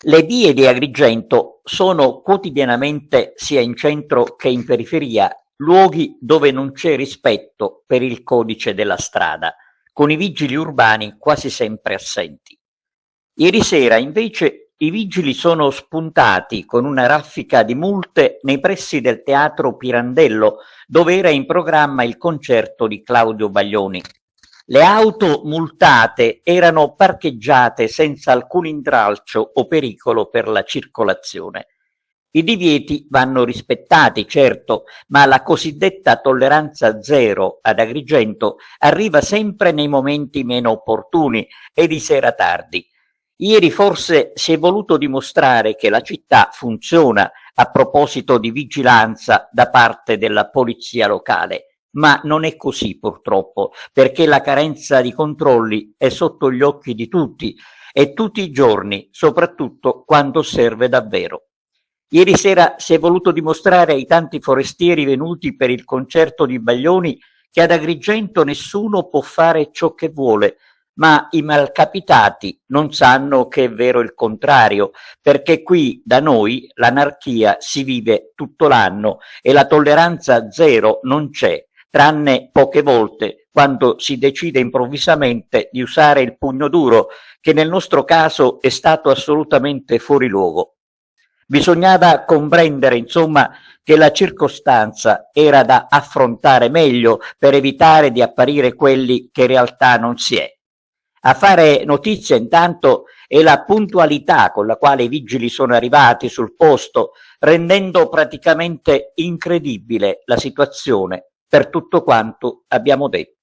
Le vie di Agrigento sono quotidianamente, sia in centro che in periferia, luoghi dove non c'è rispetto per il codice della strada, con i vigili urbani quasi sempre assenti. Ieri sera, invece, i vigili sono spuntati con una raffica di multe nei pressi del Teatro Pirandello, dove era in programma il concerto di Claudio Baglioni. Le auto multate erano parcheggiate senza alcun intralcio o pericolo per la circolazione. I divieti vanno rispettati, certo, ma la cosiddetta tolleranza zero ad Agrigento arriva sempre nei momenti meno opportuni e di sera tardi. Ieri forse si è voluto dimostrare che la città funziona a proposito di vigilanza da parte della polizia locale. Ma non è così purtroppo, perché la carenza di controlli è sotto gli occhi di tutti e tutti i giorni, soprattutto quando serve davvero. Ieri sera si è voluto dimostrare ai tanti forestieri venuti per il concerto di Baglioni che ad Agrigento nessuno può fare ciò che vuole, ma i malcapitati non sanno che è vero il contrario, perché qui da noi l'anarchia si vive tutto l'anno e la tolleranza zero non c'è, tranne poche volte quando si decide improvvisamente di usare il pugno duro, che nel nostro caso è stato assolutamente fuori luogo. Bisognava comprendere, insomma, che la circostanza era da affrontare meglio per evitare di apparire quelli che in realtà non si è. A fare notizia intanto è la puntualità con la quale i vigili sono arrivati sul posto, rendendo praticamente incredibile la situazione per tutto quanto abbiamo detto.